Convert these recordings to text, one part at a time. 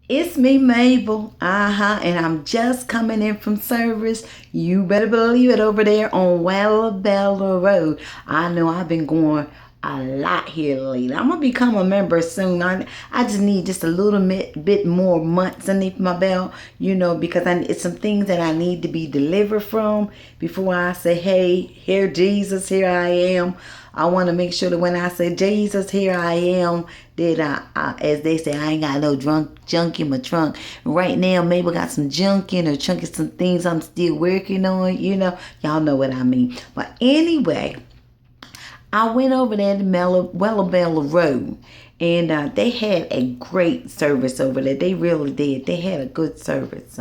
It's me, Mabel. And I'm just coming in from service. You better believe it over there on Wellabella Road. I know I've been going a lot here lately. I'm gonna become a member soon. I just need just a little bit more months underneath my belt, because it's some things that I need to be delivered from before I say, hey, here Jesus, here I am. I want to make sure that when I say Jesus, here I am, that as they say, I ain't got no junk in my trunk. Right now, maybe I got some junk in her trunk and some things I'm still working on. Y'all know what I mean. But anyway, I went over there to Wellabella Road, and they had a great service over there. They really did. They had a good service.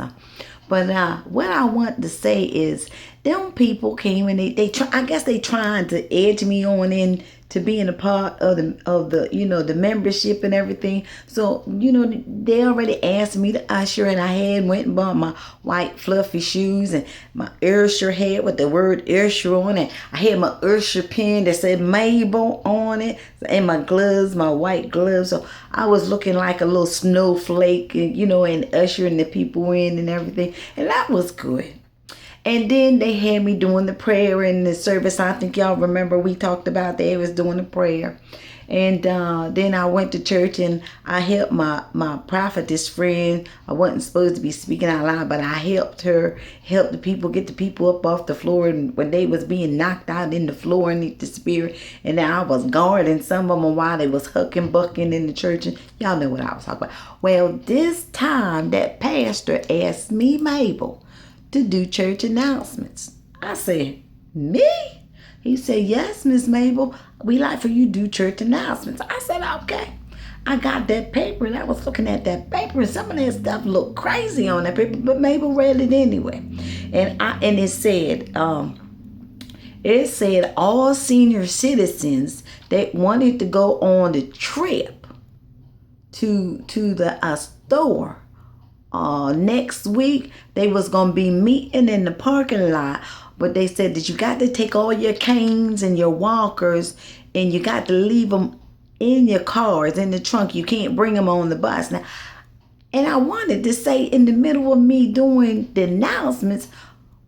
But what I want to say is, them people came and they try. I guess they trying to edge me on in to being a part of the membership and everything. So they already asked me to usher, and I had went and bought my white fluffy shoes and my usher hat with the word usher on it. I had my usher pin that said Mable on it, and my gloves, my white gloves. So I was looking like a little snowflake, and ushering the people in and everything, and that was good. And then they had me doing the prayer in the service. I think y'all remember we talked about they was doing the prayer. And then I went to church and I helped my prophetess friend. I wasn't supposed to be speaking out loud, but I helped her, help the people, get the people up off the floor, and when they was being knocked out in the floor underneath the spirit. And then I was guarding some of them while they was hucking, bucking in the church. And y'all know what I was talking about. Well, this time that pastor asked me, Mabel, to do church announcements. I said, me? He said, yes, Miss Mabel, we like for you to do church announcements. I said, okay. I got that paper and I was looking at that paper, and some of that stuff looked crazy on that paper, but Mabel read it anyway. And it said all senior citizens that wanted to go on the trip to the store next week, they was gonna be meeting in the parking lot, but they said that you got to take all your canes and your walkers and you got to leave them in your cars in the trunk. You can't bring them on the bus now. And I wanted to say, in the middle of me doing the announcements,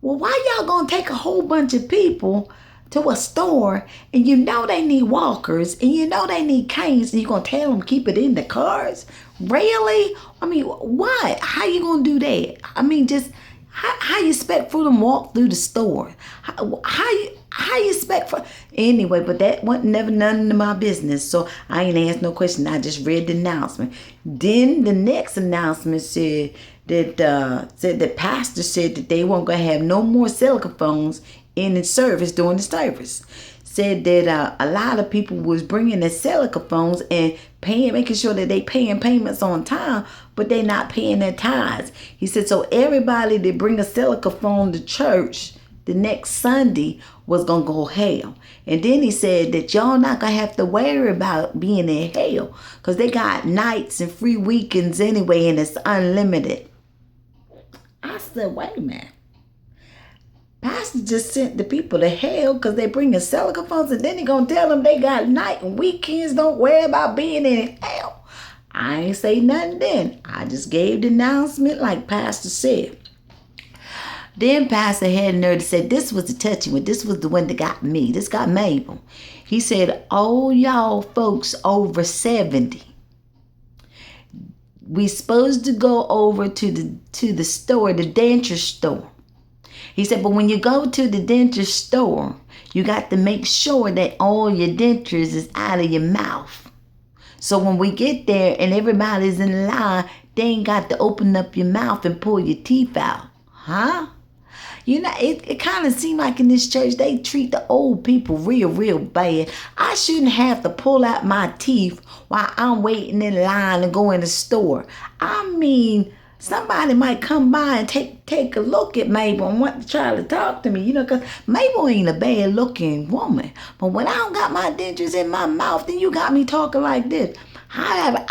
well, why y'all gonna take a whole bunch of people to a store and they need walkers and they need canes, and you're gonna tell them keep it in the cars? Really? I mean, what? How you gonna do that? I mean, just how you expect for them to walk through the store? How you expect for anyway? But that wasn't never none of my business, so I ain't asked no question. I just read the announcement. Then the next announcement said that the pastor said that they weren't gonna have no more cell phones in the service during the service. Said that a lot of people was bringing their cell phones and making sure that they paying payments on time, but they not paying their tithes. He said, so everybody that bring a cell phone to church the next Sunday was gonna go hell. And then he said that y'all not gonna have to worry about being in hell because they got nights and free weekends anyway, and it's unlimited. I said, wait a minute. Pastor just sent the people to hell because they bring the cell phones, and then he gonna tell them they got night and weekends, don't worry about being in hell. I ain't say nothing then. I just gave the announcement like Pastor said. Then Pastor had a nerve to say, this was the touchy one. This was the one that got me. This got Mabel. He said, all y'all folks over 70, we supposed to go over to the store, the denture store. He said, but when you go to the denture store, you got to make sure that all your dentures is out of your mouth. So when we get there and everybody's in line, they ain't got to open up your mouth and pull your teeth out. Huh? It kind of seemed like in this church, they treat the old people real, real bad. I shouldn't have to pull out my teeth while I'm waiting in line to go in the store. I mean, somebody might come by and take a look at Mabel and want to try to talk to me, because Mabel ain't a bad looking woman. But when I don't got my dentures in my mouth, then you got me talking like this. I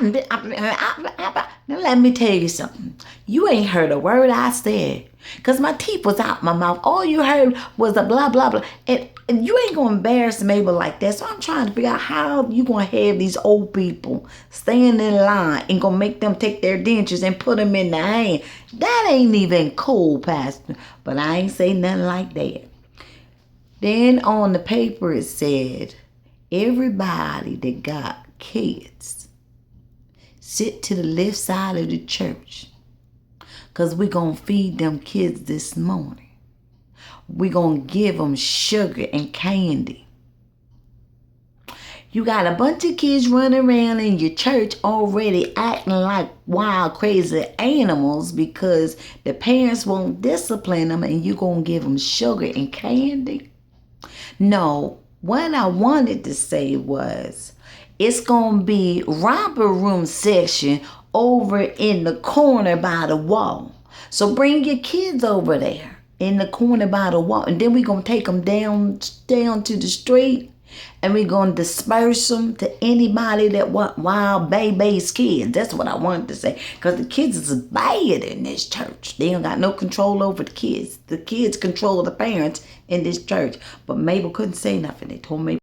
Now let me tell you something. You ain't heard a word I said. Because my teeth was out my mouth. All you heard was a blah, blah, blah. And you ain't going to embarrass Mable like that. So I'm trying to figure out how you going to have these old people stand in line and going to make them take their dentures and put them in their hand. That ain't even cool, Pastor. But I ain't say nothing like that. Then on the paper it said, everybody that got kids, sit to the left side of the church. Because we're going to feed them kids this morning. We're going to give them sugar and candy. You got a bunch of kids running around in your church already acting like wild, crazy animals because the parents won't discipline them and you're going to give them sugar and candy? No, what I wanted to say was, it's going to be romper room section over in the corner by the wall. So bring your kids over there in the corner by the wall. And then we're going to take them down to the street. And we're going to disperse them to anybody that want wild baby's kids. That's what I wanted to say. Because the kids is bad in this church. They don't got no control over the kids. The kids control the parents in this church. But Mable couldn't say nothing. They told me